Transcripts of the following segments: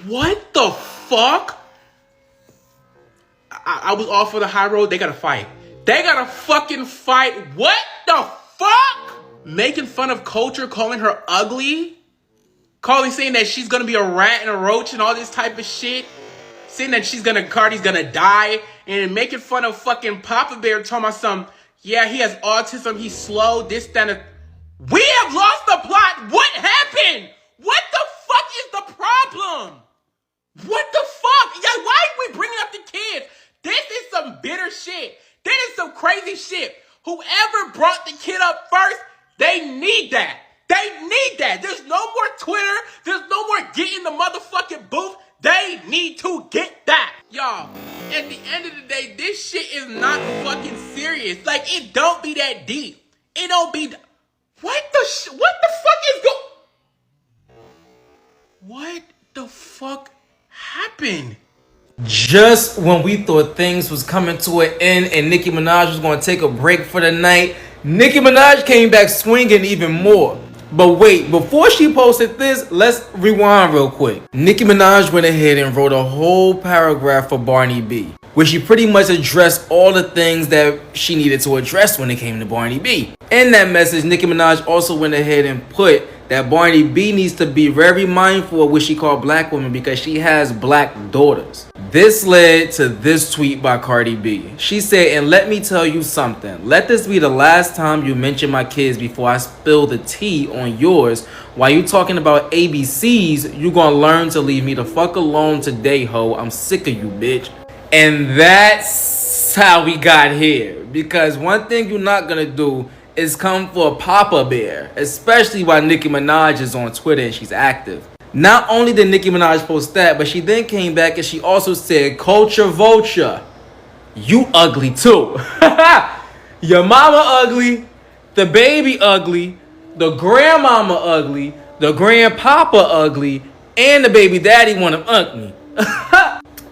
What the fuck? I was all for the high road. They gotta fight. They gotta fucking fight. What the fuck? Making fun of Culture, calling her ugly. Saying that she's gonna be a rat and a roach and all this type of shit. Saying that Cardi's gonna die. And making fun of fucking Papa Bear, talking about some, yeah, he has autism, he's slow, this, that, and... We have lost the plot. What happened? What the fuck is the problem? What the fuck? Yeah, why are we bringing up the kids? This is some bitter shit. This is some crazy shit. Whoever brought the kid up first, they need that. They need that. There's no more Twitter. There's no more get in the motherfucking booth. They need to get that. Y'all, at the end of the day, this shit is not fucking serious. Like, it don't be that deep. It don't be... What the fuck is What the fuck happened? Just when we thought things was coming to an end and Nicki Minaj was going to take a break for the night, Nicki Minaj came back swinging even more. But wait, before she posted this, let's rewind real quick. Nicki Minaj went ahead and wrote a whole paragraph for Barney B, where she pretty much addressed all the things that she needed to address when it came to Barney B. In that message, Nicki Minaj also went ahead and put that Barney B needs to be very mindful of what she called black women because she has black daughters. This led to this tweet by CardiB. She said, and let me tell you something. Let this be the last time you mention my kids before I spill the tea on yours. While you talking about ABCs, you gonna learn to leave me the fuck alone today, ho. I'm sick of you, bitch. And that's how we got here. Because one thing you're not gonna do is come for a Papa Bear, especially while Nicki Minaj is on Twitter and she's active. Not only did Nicki Minaj post that, but she then came back and she also said, Culture Vulture, you ugly too. Your mama ugly, the baby ugly, the grandmama ugly, the grandpapa ugly, and the baby daddy want him ugly.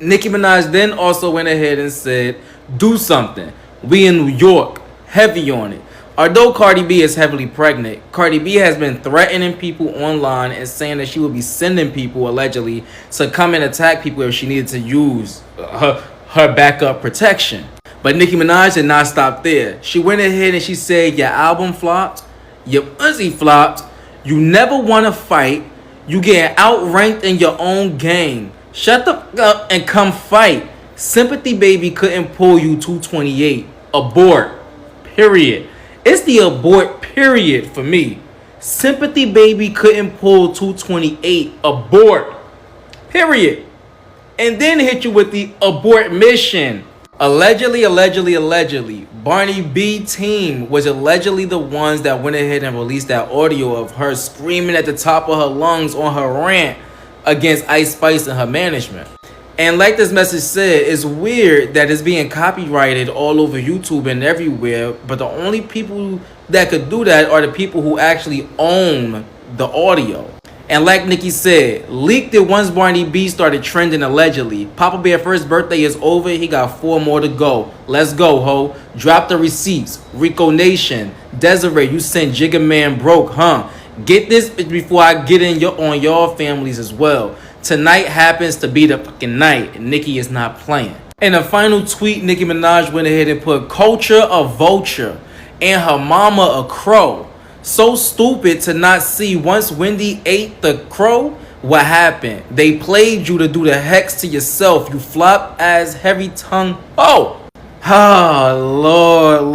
Nicki Minaj then also went ahead and said, do something. We in New York, heavy on it. Although Cardi B is heavily pregnant, Cardi B has been threatening people online and saying that she would be sending people, allegedly, to come and attack people if she needed to use her backup protection. But Nicki Minaj did not stop there. She went ahead and she said, your album flopped, your Uzi flopped, you never want to fight, you getting outranked in your own game. Shut the fuck up and come fight. Sympathy Baby couldn't pull you 228. Abort. Period. It's the abort period for me. Sympathy Baby couldn't pull 228. Abort. Period. And then hit you with the abort mission. Allegedly, Barney B team was allegedly the ones that went ahead and released that audio of her screaming at the top of her lungs on her rant against Ice Spice and her management. And like this message said, it's weird that it's being copyrighted all over YouTube and everywhere, but the only people that could do that are the people who actually own the audio. And like Nicki said, leaked it once Barney B started trending allegedly. Papa Bear first birthday is over, he got 4 more to go. Let's go, ho. Drop the receipts. Rico Nation. Desiree, you sent Jigga Man broke, huh? Get this before I get in on y'all families as well. Tonight happens to be the fucking night. Nicki is not playing. In a final tweet, Nicki Minaj went ahead and put Culture a vulture and her mama a crow. So stupid to not see once Wendy ate the crow. What happened? They played you to do the hex to yourself. You flop ass heavy tongue. Oh! Ah, Lord.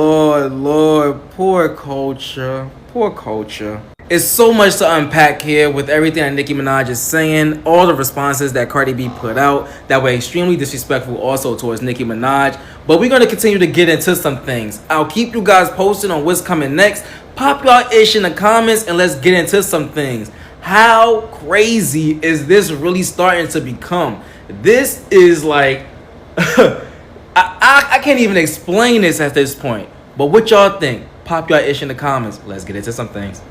Poor Culture. Poor Culture. It's so much to unpack here with everything that Nicki Minaj is saying, all the responses that Cardi B put out that were extremely disrespectful also towards Nicki Minaj. But we're going to continue to get into some things. I'll keep you guys posted on what's coming next. Pop y'all ish in the comments and let's get into some things. How crazy is this really starting to become? This is like, I can't even explain this at this point. But what y'all think? Pop y'all ish in the comments. Let's get into some things.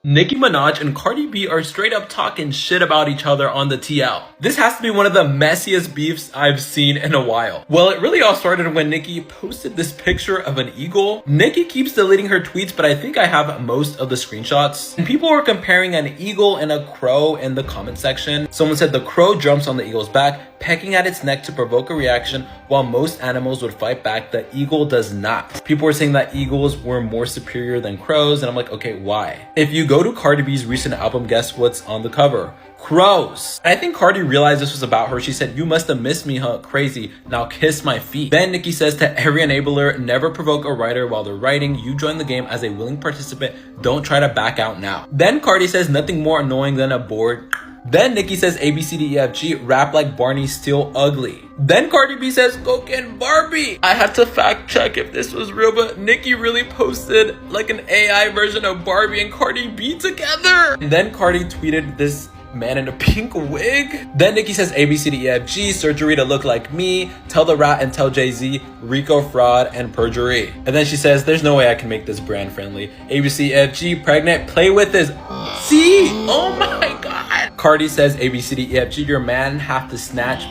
Nicki Minaj and Cardi B are straight up talking shit about each other on the TL. This has to be one of the messiest beefs I've seen in a while. Well, it really all started when Nicki posted this picture of an eagle. Nicki keeps deleting her tweets, but I think I have most of the screenshots. And people were comparing an eagle and a crow in the comment section. Someone said the crow jumps on the eagle's back, pecking at its neck to provoke a reaction, while most animals would fight back, the eagle does not. People were saying that eagles were more superior than crows, and I'm like, okay, why? If you go to Cardi B's recent album, guess what's on the cover? Crows. And I think Cardi realized this was about her. She said, "You must have missed me, huh? Crazy. Now kiss my feet." Then Nicki says to every enabler, never provoke a writer while they're writing. You join the game as a willing participant. Don't try to back out now. Then Cardi says, nothing more annoying than a bored. Then Nicki says ABCDEFG, rap like Barney, still ugly. Then Cardi B says, go get Barbie. I had to fact check if this was real, but Nicki really posted like an AI version of Barbie and Cardi B together. And then Cardi tweeted this man in a pink wig. Then Nicki says ABCDEFG, surgery to look like me, tell the rat and tell Jay-Z, Rico fraud and perjury. And then she says, there's no way I can make this brand friendly. ABCDEFG, pregnant, play with this. See? Oh my God. Cardi says ABCDEFG, your man have to snatch,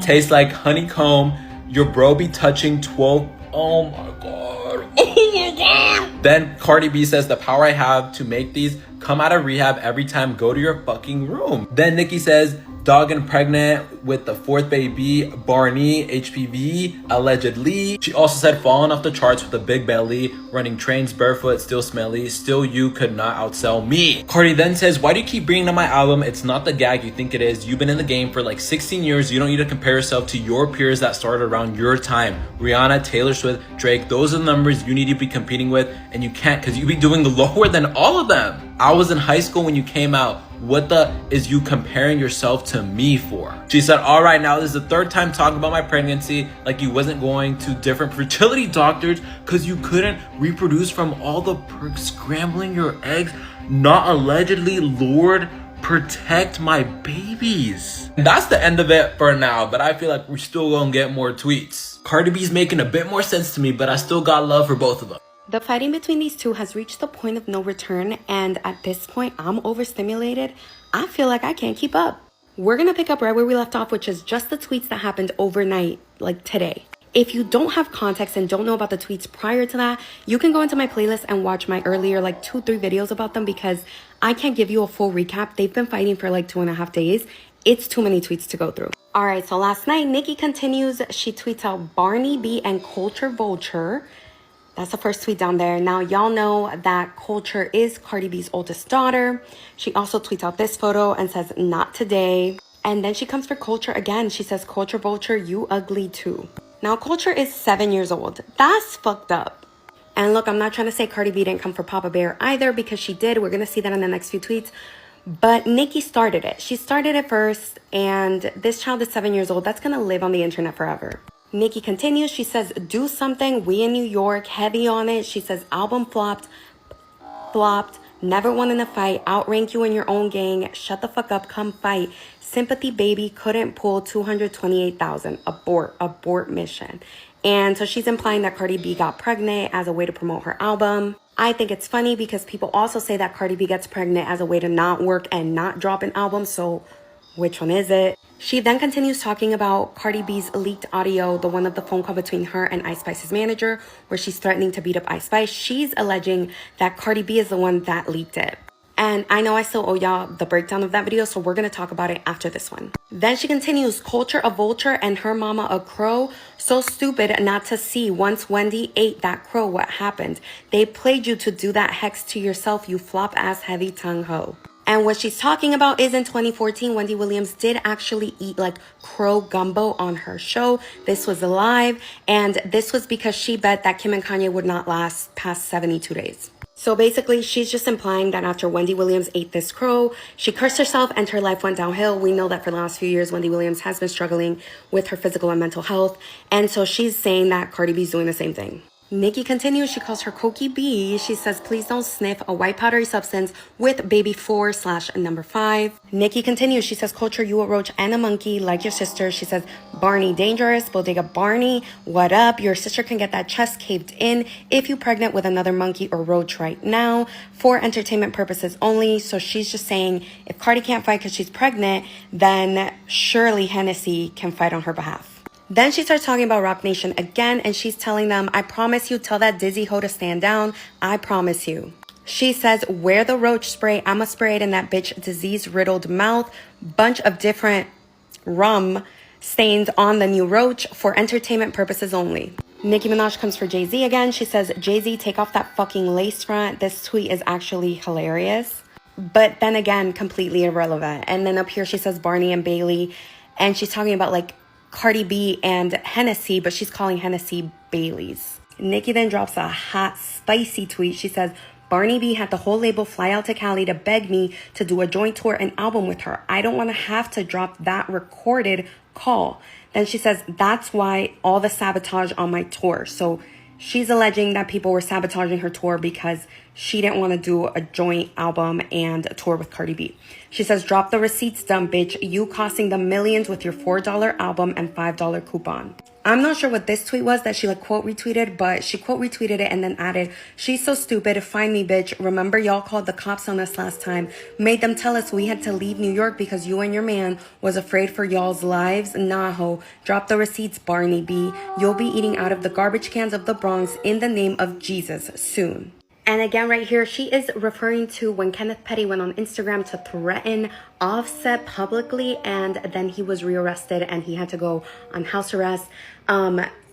tastes like honeycomb, your bro be touching 12. Oh my God. Oh my God. Then Cardi B says, the power I have to make these come out of rehab every time, go to your fucking room. Then Nicki says, dog and pregnant with the fourth baby, Barney, HPV, allegedly. She also said, falling off the charts with a big belly, running trains barefoot, still smelly, still you could not outsell me. Cardi then says, why do you keep bringing up my album? It's not the gag you think it is. You've been in the game for like 16 years. You don't need to compare yourself to your peers that started around your time. Rihanna, Taylor Swift, Drake, those are the numbers you need to be competing with, and you can't because you be doing lower than all of them. I was in high school when you came out. What the is you comparing yourself to me for? She said, all right, now this is the third time talking about my pregnancy, like you wasn't going to different fertility doctors because you couldn't reproduce from all the perks scrambling your eggs. Not allegedly, Lord, protect my babies. And that's the end of it for now, but I feel like we're still gonna get more tweets. Cardi B's making a bit more sense to me, but I still got love for both of them. The fighting between these two has reached the point of no return, and at this point, I'm overstimulated. I feel like I can't keep up. We're gonna pick up right where we left off, which is just the tweets that happened overnight, like today. If you don't have context and don't know about the tweets prior to that, you can go into my playlist and watch my earlier like 2-3 videos about them because I can't give you a full recap. They've been fighting for like 2.5 days. It's too many tweets to go through. All right, so last night, Nicki continues. She tweets out Barney B and Culture Vulture. That's the first tweet down there. Now, y'all know that Culture is Cardi B's oldest daughter. She also tweets out this photo and says, not today. And then she comes for Culture again. She says, Culture Vulture, you ugly too. Now, Culture is 7 years old. That's fucked up. And look, I'm not trying to say Cardi B didn't come for Papa Bear either, because she did. We're going to see that in the next few tweets. But Nicki started it. She started it first. And this child is 7 years old. That's going to live on the internet forever. Nicki continues. She says, do something. We in New York, heavy on it. She says, album flopped, never won in a fight, outrank you in your own gang, shut the fuck up, come fight. Sympathy baby, couldn't pull 228,000. Abort mission. And so she's implying that Cardi B got pregnant as a way to promote her album. I think it's funny because people also say that Cardi B gets pregnant as a way to not work and not drop an album. So which one is it? She then continues talking about Cardi B's leaked audio, the one of the phone call between her and Ice Spice's manager, where she's threatening to beat up Ice Spice. She's alleging that Cardi B is the one that leaked it. And I know I still owe y'all the breakdown of that video, so we're going to talk about it after this one. Then she continues, Culture a vulture and her mama a crow. So stupid not to see. Once Wendy ate that crow, what happened? They played you to do that hex to yourself, you flop-ass heavy tongue hoe. And what she's talking about is in 2014, Wendy Williams did actually eat like crow gumbo on her show. This was live, and this was because she bet that Kim and Kanye would not last past 72 days. So basically, she's just implying that after Wendy Williams ate this crow, she cursed herself and her life went downhill. We know that for the last few years, Wendy Williams has been struggling with her physical and mental health. And so she's saying that Cardi B's doing the same thing. Nicki continues, she calls her Cokie B. She says, please don't sniff a white powdery substance with baby 4/5. Nicki continues, she says, Culture, you a roach and a monkey like your sister. She says, Barney dangerous, Bodega Barney, what up? Your sister can get that chest caved in if you pregnant with another monkey or roach right now for entertainment purposes only. So she's just saying, if Cardi can't fight because she's pregnant, then surely Hennessy can fight on her behalf. Then she starts talking about Rock Nation again, and she's telling them, I promise you, tell that dizzy hoe to stand down. I promise you. She says, wear the roach spray. I'ma spray it in that bitch disease-riddled mouth. Bunch of different rum stains on the new roach for entertainment purposes only. Nicki Minaj comes for Jay-Z again. She says, Jay-Z, take off that fucking lace front. This tweet is actually hilarious. But then again, completely irrelevant. And then up here she says Barney and Bailey. And she's talking about like CardiB and Hennessy, but she's calling Hennessy Bailey's. Nicki then drops a hot, spicy tweet. She says, Barney B had the whole label fly out to Cali to beg me to do a joint tour and album with her. I don't want to have to drop that recorded call. Then she says, that's why all the sabotage on my tour. So she's alleging that people were sabotaging her tour because she didn't want to do a joint album and a tour with Cardi B. She says, drop the receipts, dumb bitch. You costing them millions with your $4 album and $5 coupon. I'm not sure what this tweet was that she like quote retweeted, but she quote retweeted it and then added, she's so stupid, find me, bitch. Remember y'all called the cops on us last time, made them tell us we had to leave New York because you and your man was afraid for y'all's lives? Nah, ho. Drop the receipts, Barney B. You'll be eating out of the garbage cans of the Bronx in the name of Jesus soon. And again, right here, she is referring to when Kenneth Petty went on Instagram to threaten Offset publicly, and then he was rearrested and he had to go on house arrest.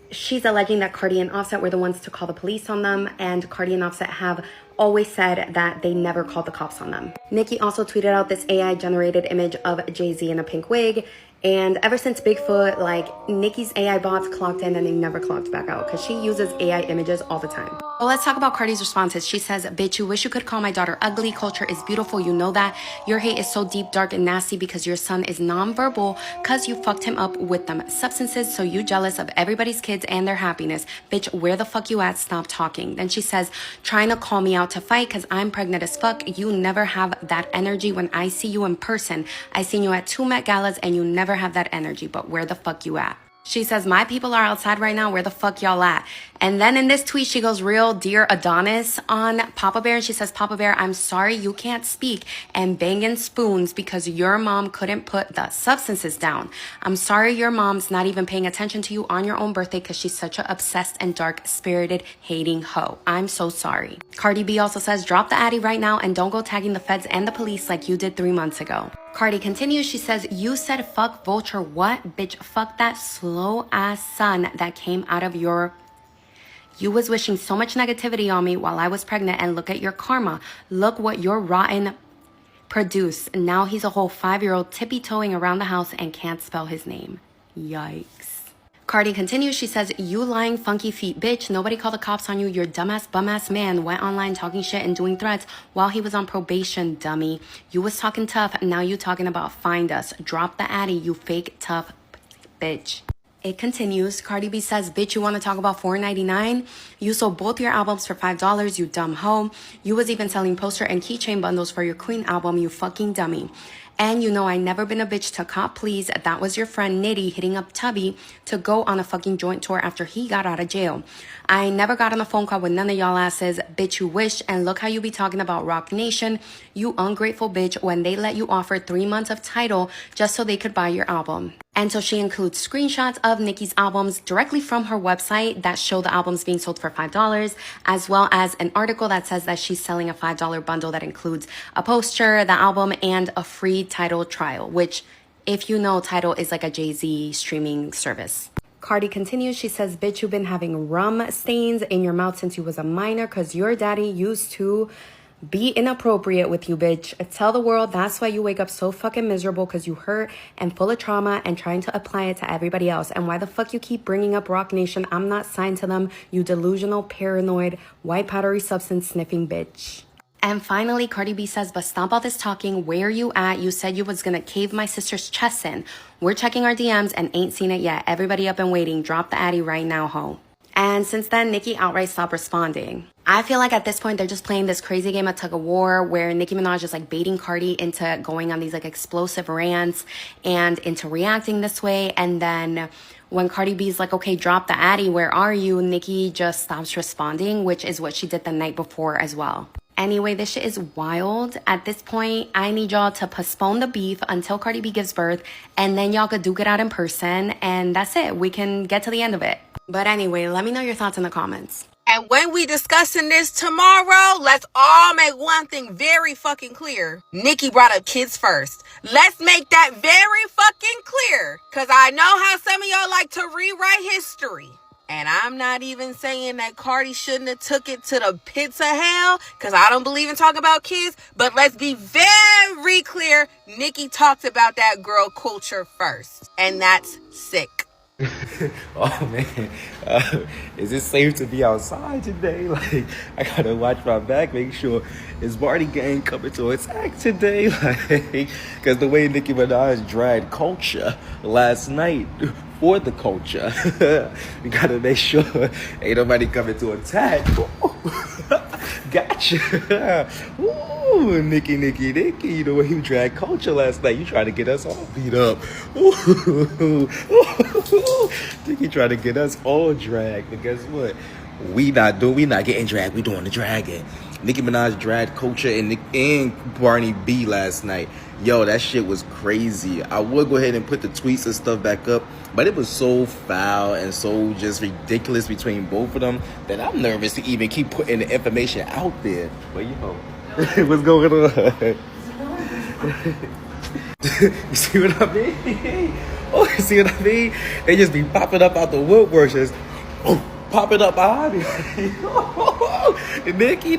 She's alleging that Cardi and Offset were the ones to call the police on them, and Cardi and Offset have always said that they never called the cops on them. Nicki also tweeted out this AI-generated image of Jay-Z in a pink wig. And ever since Bigfoot, like, Nicki's AI bots clocked in and they never clocked back out because she uses AI images all the time. Well, let's talk about Cardi's responses. She says, bitch, you wish you could call my daughter ugly. Culture is beautiful. You know that. Your hate is so deep, dark, and nasty because your son is nonverbal because you fucked him up with them substances. So you jealous of everybody's kids and their happiness. Bitch, where the fuck you at? Stop talking. Then she says, trying to call me out to fight because I'm pregnant as fuck. You never have that energy when I see you in person. I seen you at 2 Met Galas and you never have that energy, but where the fuck you at? She says, my people are outside right now. Where the fuck y'all at? And then in this tweet, she goes real Dear Adonis on Papa Bear. And she says, Papa Bear, I'm sorry you can't speak and banging spoons because your mom couldn't put the substances down. I'm sorry your mom's not even paying attention to you on your own birthday because she's such an obsessed and dark-spirited hating hoe. I'm so sorry. Cardi B also says, drop the addy right now and don't go tagging the feds and the police like you did 3 months ago. Cardi continues, she says, you said fuck vulture what? Bitch, fuck that slow ass son that came out of your... You was wishing so much negativity on me while I was pregnant and look at your karma. Look what your rotten produced. Now he's a whole 5-year-old tippy-toeing around the house and can't spell his name. Yikes. Cardi continues, she says, you lying funky feet bitch, nobody called the cops on you. Your dumbass bum-ass man went online talking shit and doing threats while he was on probation, dummy. You was talking tough, now you talking about find us. Drop the addy, you fake tough bitch. It continues, Cardi B says, bitch, you want to talk about $4.99? You sold both your albums for $5, you dumb hoe. You was even selling poster and keychain bundles for your Queen album, you fucking dummy. And you know I never been a bitch to cop please. That was your friend Nitty hitting up Tubby to go on a fucking joint tour after he got out of jail. I never got on a phone call with none of y'all asses. Bitch, you wish. And look how you be talking about Rock Nation. You ungrateful bitch when they let you offer 3 months of title just so they could buy your album. And so she includes screenshots of Nicki's albums directly from her website that show the albums being sold for $5, as well as an article that says that she's selling a $5 bundle that includes a poster, the album, and a free Tidal trial, which, if you know, Tidal is like a Jay-Z streaming service. Cardi continues, she says, bitch, you've been having rum stains in your mouth since you was a minor because your daddy used to be inappropriate with you, bitch. Tell the world that's why you wake up so fucking miserable because you hurt and full of trauma and trying to apply it to everybody else. And why the fuck you keep bringing up Rock Nation? I'm not signed to them, you delusional, paranoid, white powdery substance sniffing bitch. And finally, Cardi B says, but stop all this talking. Where you at? You said you was gonna cave my sister's chest in. We're checking our DMs and ain't seen it yet. Everybody up and waiting. Drop the addy right now, ho. And since then, Nicki outright stopped responding. I feel like at this point, they're just playing this crazy game of tug of war where Nicki Minaj is like baiting Cardi into going on these like explosive rants and into reacting this way. And then when Cardi B's like, okay, drop the Addy, where are you? Nicki just stops responding, which is what she did the night before as well. Anyway, this shit is wild. At this point, I need y'all to postpone the beef until Cardi B gives birth, and then y'all could duke it out in person, and that's it. We can get to the end of it. But anyway, let me know your thoughts in the comments. And when we discussing this tomorrow, let's all make one thing very fucking clear. Nicki brought up kids first. Let's make that very fucking clear. Because I know how some of y'all like to rewrite history. And I'm not even saying that Cardi shouldn't have took it to the pits of hell, because I don't believe in talking about kids. But let's be very clear. Nicki talked about that girl culture first. And that's sick. Oh man, is it safe to be outside today? Like, I gotta watch my back, make sure is Barty gang coming to attack today? Like, because the way Nicki Minaj dragged culture last night for the culture, we gotta make sure ain't nobody coming to attack. Gotcha. Ooh, Nicki, you know what, you dragged culture last night. You trying to get us all beat up. Ooh. Nicki trying to get us all dragged, but guess what? We not getting dragged. We doing the dragging. Nicki Minaj dragged Culture and Barney B last night. Yo, that shit was crazy. I would go ahead and put the tweets and stuff back up, but it was so foul and so just ridiculous between both of them that I'm nervous to even keep putting the information out there. But yo, what's going on? You see what I mean? Oh, you see what I mean? They just be popping up out the woodwork, just popping up behind me. Nicki.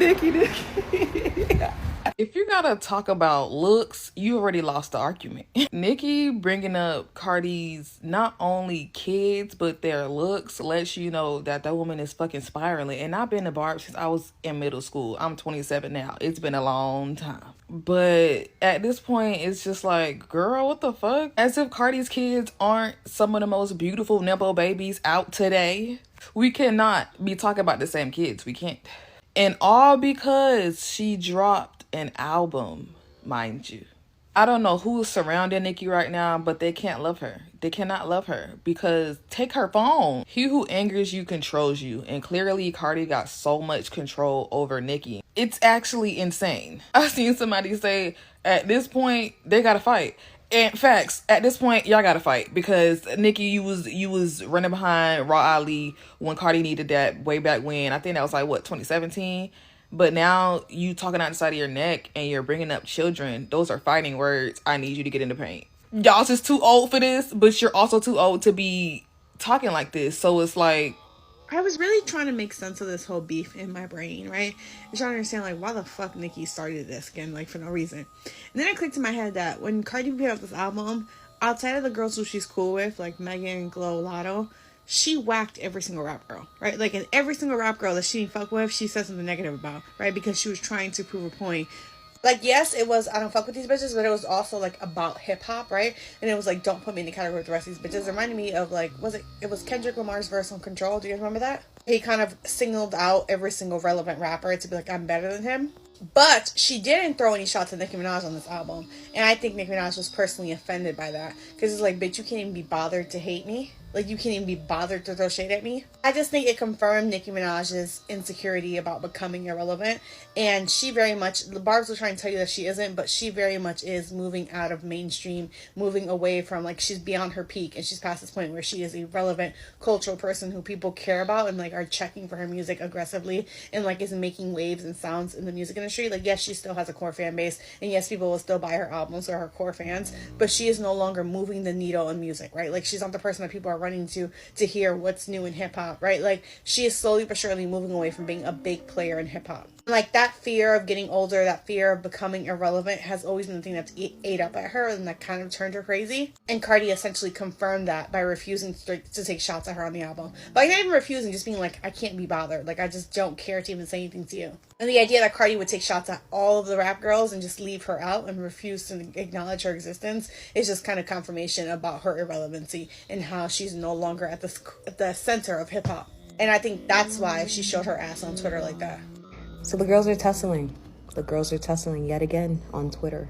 If you gotta talk about looks, you already lost the argument. Nicki bringing up Cardi's not only kids, but their looks lets you know that that woman is fucking spiraling. And I've been a barb since I was in middle school. I'm 27 now. It's been a long time. But at this point, it's just like, girl, what the fuck? As if Cardi's kids aren't some of the most beautiful nipple babies out today. We cannot be talking about the same kids. We can't. And all because she dropped an album, mind you. I don't know who's surrounding Nicki right now, but they can't love her. They cannot love her because take her phone. He who angers you controls you. And clearly Cardi got so much control over Nicki. It's actually insane. I've seen somebody say at this point, they gotta fight. And facts, at this point, y'all gotta fight because Nicki, you was running behind Raw Ali when Cardi needed that way back when. I think that was like, what, 2017? But now you talking out the side of your neck and you're bringing up children. Those are fighting words. I need you to get in the paint. Y'all just too old for this, but you're also too old to be talking like this. So it's like, I was really trying to make sense of this whole beef in my brain, right? And trying to understand, like, why the fuck Nicki started this again, like, for no reason. And then it clicked in my head that when Cardi put out this album, outside of the girls who she's cool with, like Megan, Glow, Lotto, she whacked every single rap girl, right? Like, in every single rap girl that she didn't fuck with, she said something negative about, right? Because she was trying to prove a point. Like, yes, it was, I don't fuck with these bitches, but it was also, like, about hip-hop, right? And it was, like, don't put me in the category with the rest of these bitches. It reminded me of, like, it was Kendrick Lamar's verse on Control. Do you guys remember that? He kind of singled out every single relevant rapper to be like, I'm better than him. But she didn't throw any shots at Nicki Minaj on this album. And I think Nicki Minaj was personally offended by that. Because it's like, bitch, you can't even be bothered to hate me. Like, you can't even be bothered to throw shade at me. I just think it confirmed Nicki Minaj's insecurity about becoming irrelevant. And she very much, the Barbs will try and tell you that she isn't, but she very much is moving out of mainstream, moving away from, like, she's beyond her peak. And she's past this point where she is a relevant cultural person who people care about and, like, are checking for her music aggressively and, like, is making waves and sounds in the music industry. Like, yes, she still has a core fan base. And yes, people will still buy her albums or her core fans. But she is no longer moving the needle in music, right? Like, she's not the person that people are running to hear what's new in hip-hop, right? Like, she is slowly but surely moving away from being a big player in hip-hop. Like, that fear of getting older, that fear of becoming irrelevant has always been the thing that's ate up at her, and that kind of turned her crazy. And Cardi essentially confirmed that by refusing to take shots at her on the album. Like, not even refusing, just being like, I can't be bothered. Like, I just don't care to even say anything to you. And the idea that Cardi would take shots at all of the rap girls and just leave her out and refuse to acknowledge her existence is just kind of confirmation about her irrelevancy and how she's no longer at the center of hip-hop. And I think that's why she showed her ass on Twitter like that. So the girls are tussling. The girls are tussling yet again on Twitter.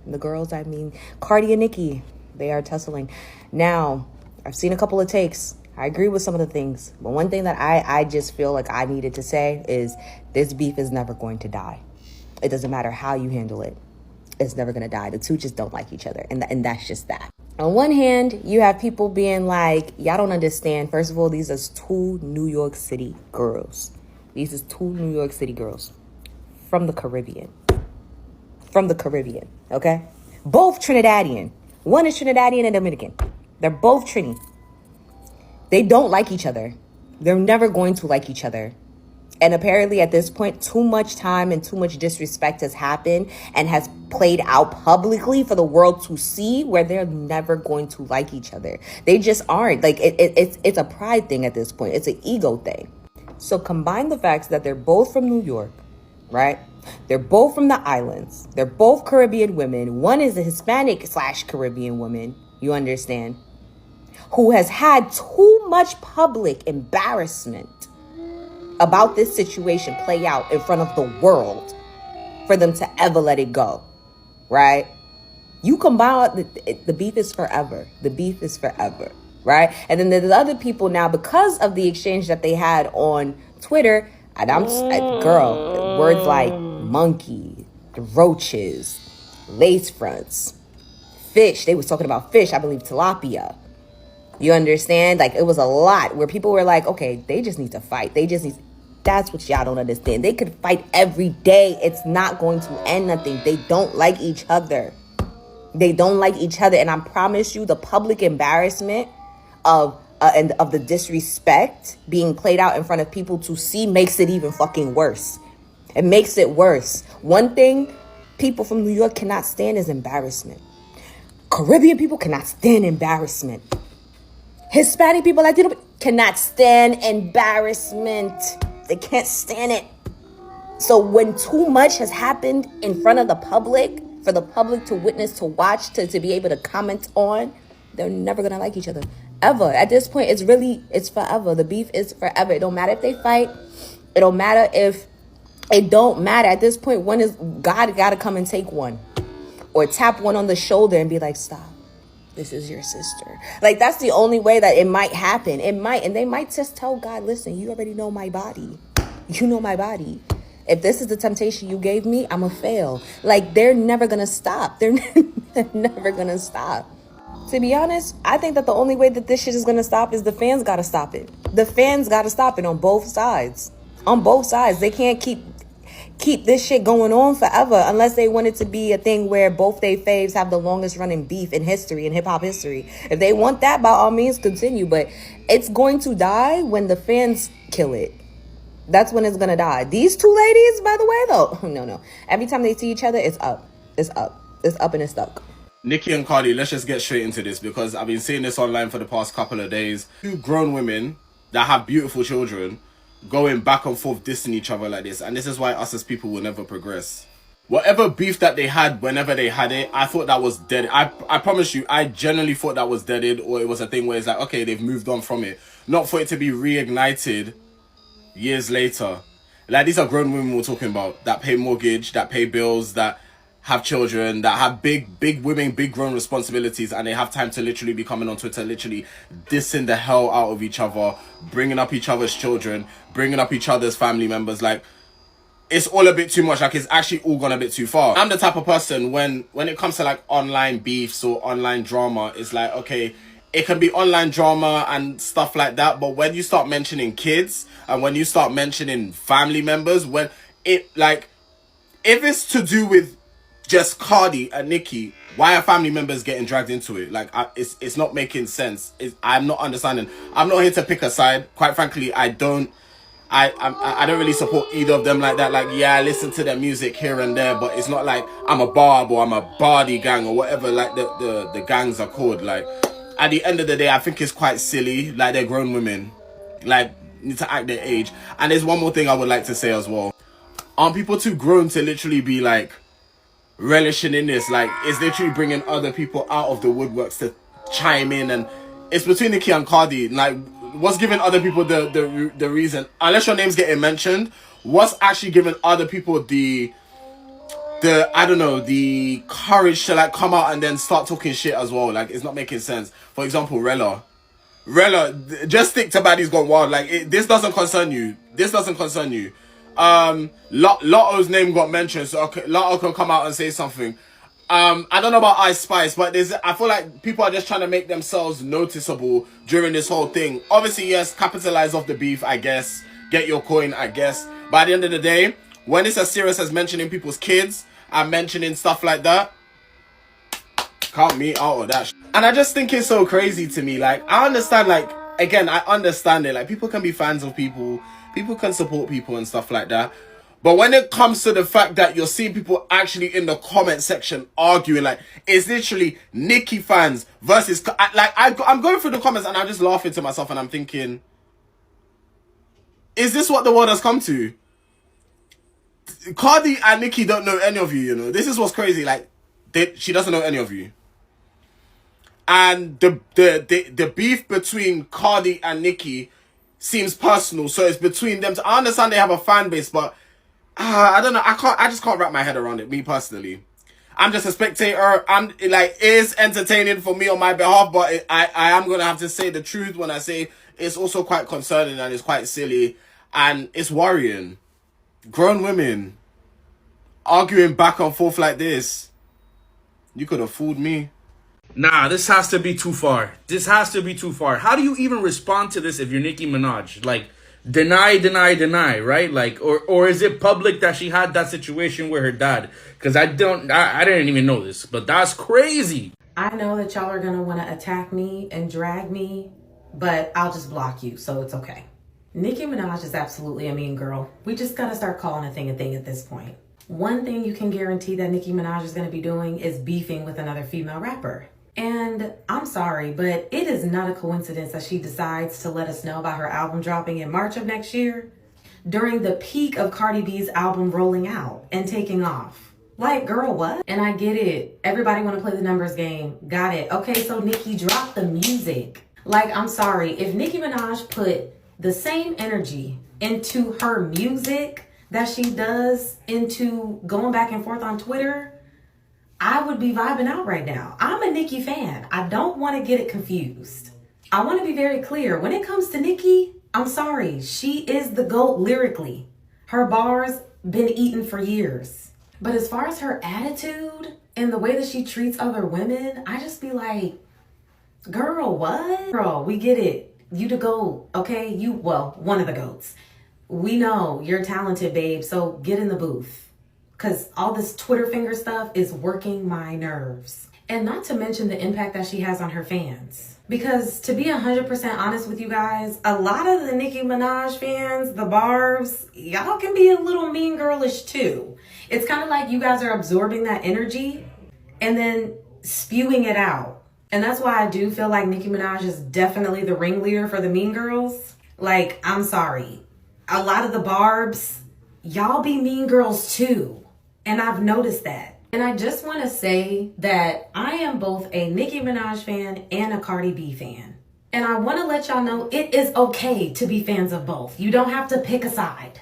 And the girls, I mean, Cardi and Nicki, they are tussling. Now, I've seen a couple of takes. I agree with some of the things. But one thing that I just feel like I needed to say is this beef is never going to die. It doesn't matter how you handle it. It's never going to die. The two just don't like each other. And that's just that. On one hand, you have people being like, y'all don't understand. First of all, these are two New York City girls. These are two New York City girls from the Caribbean. From the Caribbean, okay? Both Trinidadian. One is Trinidadian and Dominican. They're both Trini. They don't like each other. They're never going to like each other. And apparently at this point, too much time and too much disrespect has happened and has played out publicly for the world to see, where they're never going to like each other. They just aren't. Like, it's a pride thing at this point. It's an ego thing. So combine the facts that they're both from New York, right? They're both from the islands. They're both Caribbean women. One is a Hispanic/Caribbean woman, you understand, who has had too much public embarrassment about this situation play out in front of the world for them to ever let it go, right? You combine, the beef is forever. The beef is forever, right? And then there's other people now, because of the exchange that they had on Twitter, and girl, words like monkey, roaches, lace fronts, fish. They was talking about fish, I believe tilapia. You understand? Like, it was a lot where people were like, okay, they just need to fight. That's what y'all don't understand. They could fight every day. It's not going to end nothing. They don't like each other. They don't like each other. And I promise you, the public embarrassment of the disrespect being played out in front of people to see makes it even fucking worse. It makes it worse. One thing people from New York cannot stand is embarrassment. Caribbean people cannot stand embarrassment. Hispanic people, Latino people cannot stand embarrassment. They can't stand it. So when too much has happened in front of the public, for the public to witness, to watch, to be able to comment on, they're never going to like each other. Ever. At this point, it's forever. The beef is forever. It don't matter if they fight. It don't matter if... It don't matter. At this point, God got to come and take one. Or tap one on the shoulder and be like, stop. This is your sister. Like, that's the only way that it might happen. It might. And they might just tell God, listen, you already know my body. You know my body. If this is the temptation you gave me, I'm going to fail. Like, they're never going to stop. They're never going to stop. To be honest, I think that the only way that this shit is going to stop is the fans got to stop it. The fans got to stop it on both sides. On both sides. They can't keep this shit going on forever unless they want it to be a thing where both they faves have the longest running beef in history, in hip-hop history. If they want that, by all means, continue. But it's going to die when the fans kill it. That's when it's going to die. These two ladies, by the way, though, no. Every time they see each other, it's up. It's up. It's up and it's stuck. Nicki and Cardi, let's just get straight into this, because I've been seeing this online for the past couple of days. Two grown women that have beautiful children going back and forth dissing each other like this. And this is why us as people will never progress. Whatever beef that they had whenever they had it, I thought that was dead. I promise you, I genuinely thought that was deaded, or it was a thing where it's like, okay, they've moved on from it. Not for it to be reignited years later. Like, these are grown women we're talking about that pay mortgage, that pay bills, that have children, that have big women, big grown responsibilities, and they have time to literally be coming on Twitter, literally dissing the hell out of each other, bringing up each other's children, bringing up each other's family members. Like, it's all a bit too much. Like, it's actually all gone a bit too far. I'm the type of person, when it comes to like online beefs or online drama, it's like, okay, it can be online drama and stuff like that, but when you start mentioning kids and when you start mentioning family members, when it, like, if it's to do with just Cardi and Nicki, why are family members getting dragged into it? Like, it's not making sense. I'm not understanding. I'm not here to pick a side. Quite frankly, I don't really support either of them like that. Like, yeah, I listen to their music here and there, but it's not like I'm a Barb or I'm a Bardi gang or whatever, like the gangs are called. Like, at the end of the day, I think it's quite silly. Like, they're grown women, like, need to act their age. And there's one more thing I would like to say as well. Aren't people too grown to literally be like relishing in this? Like, it's literally bringing other people out of the woodworks to chime in, and it's between Nicki and Cardi. Like, what's giving other people the reason, unless your name's getting mentioned, what's actually giving other people the I don't know, the courage to like come out and then start talking shit as well? Like, it's not making sense. For example, Rella, just stick to Baddies Gone Wild. Like, this doesn't concern you. This doesn't concern you. Lotto's name got mentioned, so okay, Lotto can come out and say something. I don't know about Ice Spice, but I feel like people are just trying to make themselves noticeable during this whole thing. Obviously, yes, capitalize off the beef, I guess. Get your coin, I guess. But at the end of the day, when it's as serious as mentioning people's kids and mentioning stuff like that, count me out of that. And I just think it's so crazy to me. Like, I understand, like, again, I understand it. Like, people can be fans of people. People can support people and stuff like that. But when it comes to the fact that you're seeing people actually in the comment section arguing, like, it's literally Nicki fans versus, like, I'm going through the comments and I'm just laughing to myself and I'm thinking, is this what the world has come to? Cardi and Nicki don't know any of you, you know. This is what's crazy. Like, she doesn't know any of you. And the beef between Cardi and Nicki seems personal, so it's between them. I understand they have a fan base, but I don't know. I just can't wrap my head around it. Me personally, I'm just a spectator. I'm like, it's entertaining for me on my behalf, but I am gonna have to say the truth when I say it's also quite concerning and it's quite silly and it's worrying. Grown women arguing back and forth like this. You could have fooled me. Nah, this has to be too far. This has to be too far. How do you even respond to this if you're Nicki Minaj? Like, deny, right? Like, or is it public that she had that situation with her dad? Because I didn't even know this, but that's crazy. I know that y'all are gonna want to attack me and drag me, but I'll just block you, so it's okay. Nicki Minaj is absolutely a mean girl. We just gotta start calling a thing at this point. One thing you can guarantee that Nicki Minaj is gonna be doing is beefing with another female rapper. And I'm sorry, but it is not a coincidence that she decides to let us know about her album dropping in March of next year, during the peak of Cardi B's album rolling out and taking off. Like, girl, what? And I get it. Everybody want to play the numbers game. Got it. Okay, so Nicki, drop the music. Like, I'm sorry. If Nicki Minaj put the same energy into her music that she does into going back and forth on Twitter, I would be vibing out right now. I'm a Nicki fan. I don't want to get it confused. I want to be very clear. When it comes to Nicki, I'm sorry. She is the GOAT lyrically. Her bars been eaten for years. But as far as her attitude and the way that she treats other women, I just be like, girl, what? Girl, we get it. You the GOAT, okay? Well, one of the GOATs. We know you're talented, babe, so get in the booth. Because all this Twitter finger stuff is working my nerves. And not to mention the impact that she has on her fans. Because to be 100% honest with you guys, a lot of the Nicki Minaj fans, the Barbs, y'all can be a little mean girlish too. It's kind of like you guys are absorbing that energy and then spewing it out. And that's why I do feel like Nicki Minaj is definitely the ringleader for the mean girls. Like, I'm sorry. A lot of the Barbs, y'all be mean girls too. And I've noticed that. And I just want to say that I am both a Nicki Minaj fan and a Cardi B fan. And I want to let y'all know it is okay to be fans of both. You don't have to pick a side.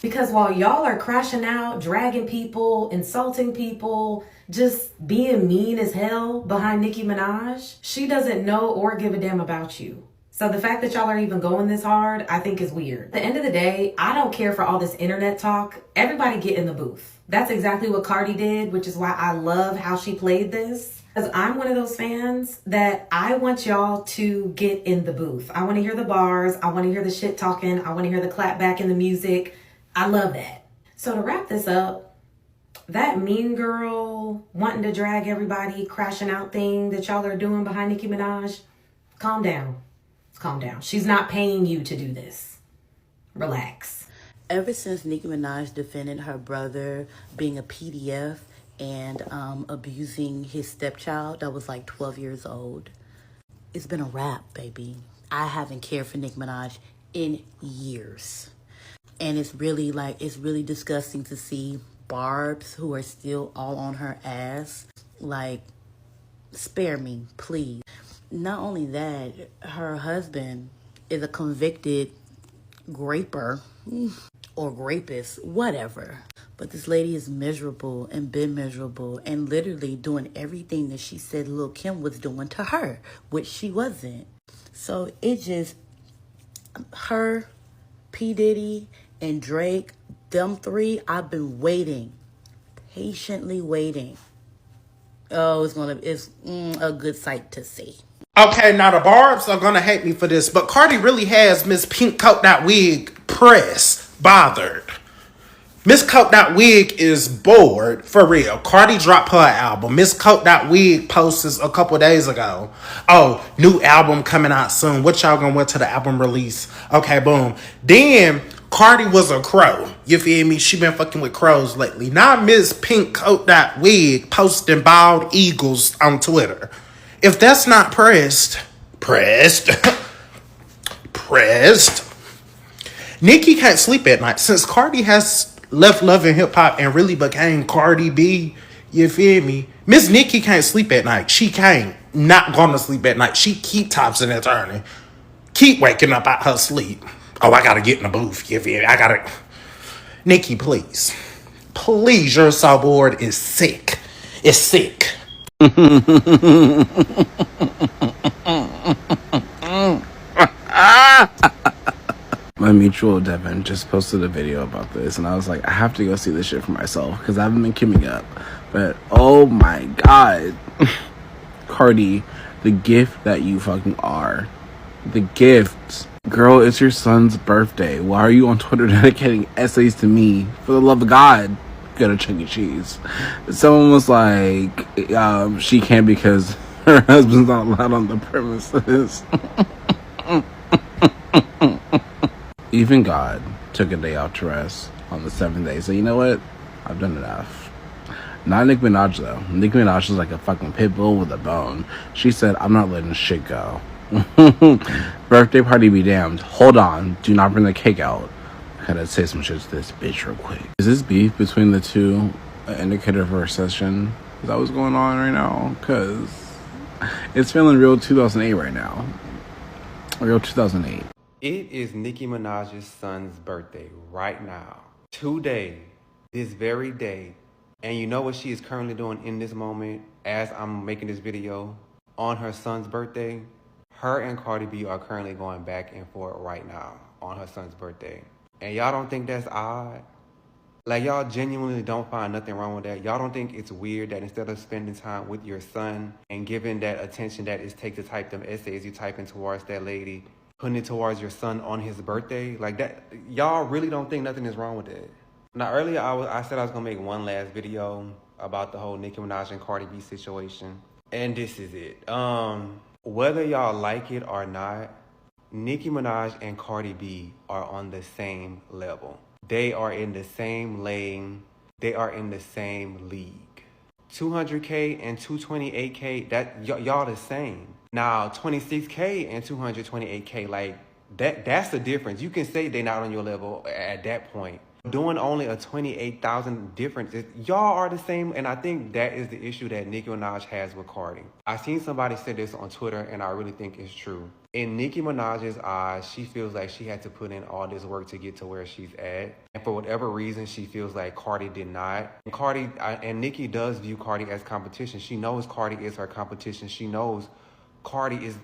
Because while y'all are crashing out, dragging people, insulting people, just being mean as hell behind Nicki Minaj, she doesn't know or give a damn about you. So the fact that y'all are even going this hard, I think is weird. At the end of the day, I don't care for all this internet talk. Everybody get in the booth. That's exactly what Cardi did, which is why I love how she played this. Because I'm one of those fans that I want y'all to get in the booth. I want to hear the bars. I want to hear the shit talking. I want to hear the clap back in the music. I love that. So to wrap this up, that mean girl wanting to drag everybody, crashing out thing that y'all are doing behind Nicki Minaj, calm down. Calm down. She's not paying you to do this. Relax. Ever since Nicki Minaj defended her brother being a PDF and abusing his stepchild that was like 12 years old, it's been a wrap, baby. I haven't cared for Nicki Minaj in years. And it's really disgusting to see Barbs who are still all on her ass. Like, spare me, please. Not only that, her husband is a convicted graper or rapist, whatever. But this lady is miserable and been miserable and literally doing everything that she said Lil' Kim was doing to her, which she wasn't. So it just, her, P. Diddy, and Drake, them three, I've been waiting, patiently waiting. Oh, it's a good sight to see. Okay, now the Barbs are gonna hate me for this, but Cardi really has Miss Pink Coat That Wig press bothered. Miss Coat That Wig is bored, for real. Cardi dropped her album. Miss Coat That Wig posted a couple days ago. Oh, new album coming out soon. What y'all gonna wear to the album release? Okay, boom. Then Cardi was a crow. You feel me? She been fucking with crows lately. Now Miss Pink Coat That Wig posting bald eagles on Twitter. If that's not pressed, Nicki can't sleep at night. Since Cardi has left Love and Hip Hop and really became Cardi B, you feel me? Miss Nicki can't sleep at night. She can't. Not gonna sleep at night. She keep tossing and turning. Keep waking up out her sleep. Oh, I gotta get in the booth. You feel me? I gotta... Nicki, please. Please, your soundboard is sick. It's sick. My mutual Devin just posted a video about this, and I was like, I have to go see this shit for myself because I haven't been keeping up. But oh my god, Cardi, the gift that you fucking are, the gift, girl. It's your son's birthday. Why are you on Twitter dedicating essays to me? For the love of God, go to Chuck E. Cheese. Someone was like, she can't because her husband's not allowed on the premises. Even God took a day off to rest on the 7th day. So you know what? I've done enough. Not Nicki Minaj though. Nicki Minaj is like a fucking pit bull with a bone. She said, I'm not letting shit go. Birthday party be damned. Hold on. Do not bring the cake out. I gotta say some shit to this bitch real quick. Is this beef between the two an indicator of a recession? Is that what's going on right now? Because it's feeling real 2008 right now. Real 2008. It is Nicki Minaj's son's birthday right now. Today, this very day. And you know what she is currently doing in this moment as I'm making this video on her son's birthday? Her and CardiB are currently going back and forth right now on her son's birthday. And y'all don't think that's odd? Like, y'all genuinely don't find nothing wrong with that? Y'all don't think it's weird that instead of spending time with your son and giving that attention that it takes to type them essays you typing towards that lady, putting it towards your son on his birthday? Like that, y'all really don't think nothing is wrong with that? Now, earlier I said I was going to make one last video about the whole Nicki Minaj and CardiB situation. And this is it. Whether y'all like it or not, Nicki Minaj and CardiB are on the same level. They are in the same lane. They are in the same league. 200K and 228K, that y'all the same. Now, 26K and 228K, like that's the difference. You can say they're not on your level at that point. Doing only a 28,000 difference, y'all are the same, and I think that is the issue that Nicki Minaj has with Cardi. I seen somebody say this on Twitter, and I really think it's true. In Nicki Minaj's eyes, she feels like she had to put in all this work to get to where she's at, and for whatever reason, she feels like Cardi did not. And Nicki does view Cardi as competition. She knows Cardi is her competition. She knows Cardi is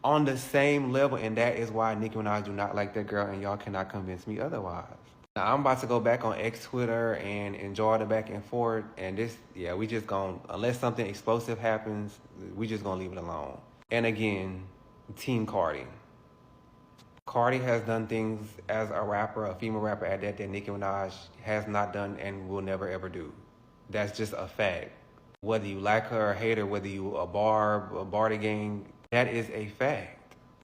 on the same level, and that is why Nicki Minaj do not like that girl, and y'all cannot convince me otherwise. Now, I'm about to go back on X Twitter and enjoy the back and forth, and we just gonna, unless something explosive happens, we just gonna leave it alone. And again, Team Cardi. Cardi has done things as a rapper, a female rapper at that Nicki Minaj has not done and will never ever do. That's just a fact. Whether you like her or hate her, whether you a Barty gang, that is a fact.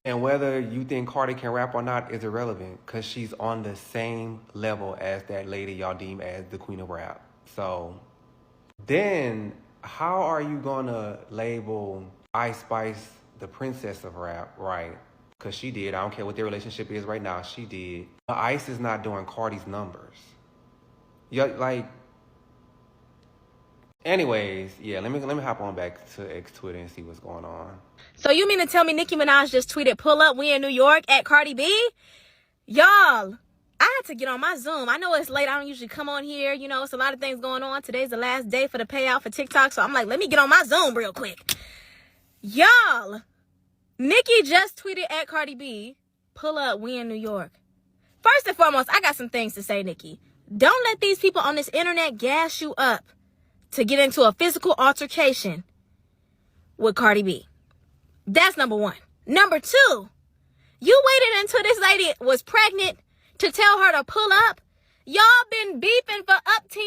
And whether you think Cardi can rap or not is irrelevant because she's on the same level as that lady y'all deem as the queen of rap. So then how are you going to label Ice Spice the princess of rap, right? Because she did. I don't care what their relationship is right now. She did. But Ice is not doing Cardi's numbers. Yeah, like, Anyways, yeah, let me hop on back to X Twitter and see what's going on. So you mean to tell me Nicki Minaj just tweeted, pull up, we in New York at CardiB? Y'all, I had to get on my Zoom. I know it's late. I don't usually come on here. You know, it's a lot of things going on. Today's the last day for the payout for TikTok. So I'm like, let me get on my Zoom real quick. Y'all, Nicki just tweeted at CardiB, pull up, we in New York. First and foremost, I got some things to say, Nicki. Don't let these people on this internet gas you up to get into a physical altercation with CardiB. That's number one. Number two, you waited until this lady was pregnant to tell her to pull up. Y'all been beefing for up 10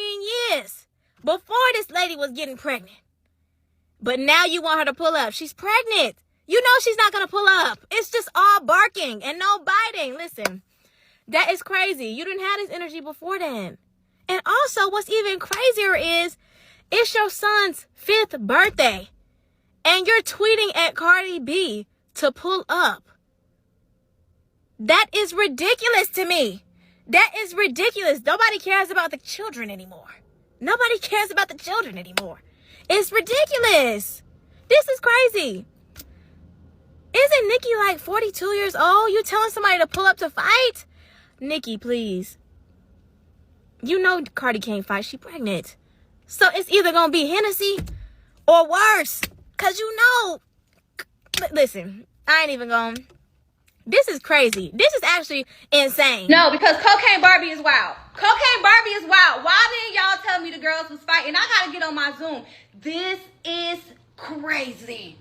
years before this lady was getting pregnant. But now you want her to pull up. She's pregnant. You know she's not going to pull up. It's just all barking and no biting. Listen, that is crazy. You didn't have this energy before then. And also, what's even crazier is it's your son's 5th birthday. And you're tweeting at CardiB to pull up. That is ridiculous to me. That is ridiculous. Nobody cares about the children anymore. Nobody cares about the children anymore. It's ridiculous. This is crazy. Isn't Nicki like 42 years old? You telling somebody to pull up to fight? Nicki, please. You know Cardi can't fight. She pregnant. So it's either going to be Hennessy or worse. Because you know. Listen, I ain't even going. This is crazy. This is actually insane. No, because Cocaine Barbie is wild. Cocaine Barbie is wild. Why didn't y'all tell me the girls was fighting? I got to get on my Zoom. This is crazy.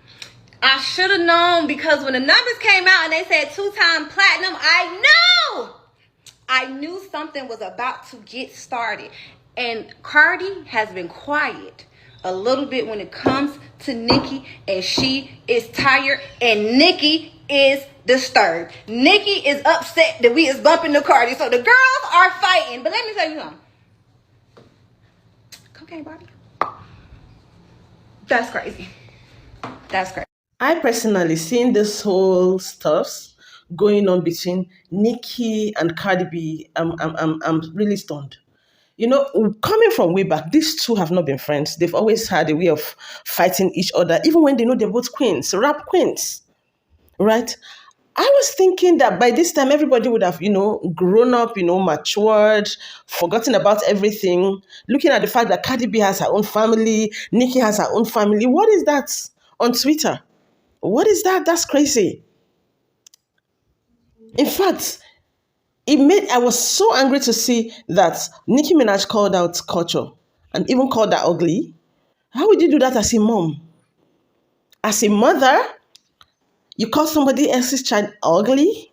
I should have known, because when the numbers came out and they said 2-time platinum, I knew something was about to get started. And Cardi has been quiet a little bit when it comes to Nicki, and she is tired, and Nicki is disturbed. Nicki is upset that we is bumping the Cardi. So the girls are fighting. But let me tell you something. Cocaine Barbie. That's crazy. That's crazy. I personally seen this whole stuff going on between Nicki and Cardi B. I'm really stunned. You know, coming from way back, these two have not been friends. They've always had a way of fighting each other, even when they know they're both queens, rap queens, right? I was thinking that by this time, everybody would have, grown up, matured, forgotten about everything, looking at the fact that Cardi B has her own family, Nicki has her own family. What is that on Twitter? What is that? That's crazy. In fact, I was so angry to see that Nicki Minaj called out Culture and even called her ugly. How would you do that as a mom? As a mother, you call somebody else's child ugly?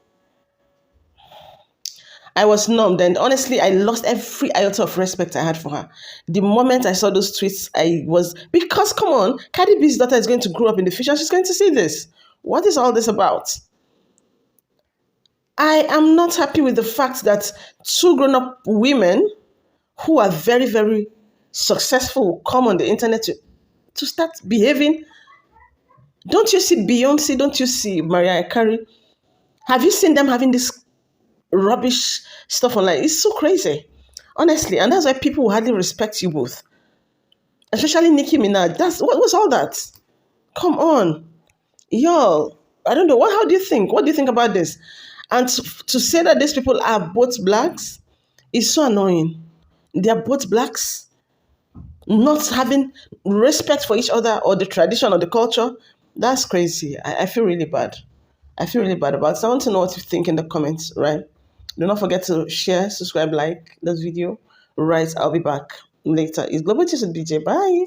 I was numbed, and honestly, I lost every iota of respect I had for her. The moment I saw those tweets, because come on, Cardi B's daughter is going to grow up in the future. She's going to see this. What is all this about? I am not happy with the fact that two grown-up women who are very, very successful come on the internet to start behaving. Don't you see Beyonce? Don't you see Mariah Carey? Have you seen them having this rubbish stuff online? It's so crazy, honestly. And that's why people will hardly respect you both. Especially Nicki Minaj. What was all that? Come on. Y'all, I don't know. How do you think? What do you think about this? And to say that these people are both blacks is so annoying. They are both blacks, not having respect for each other or the tradition or the culture. That's crazy. I feel really bad. I feel really bad about it. So I want to know what you think in the comments, right? Do not forget to share, subscribe, like this video. Right, I'll be back later. It's Global News with BJ. Bye.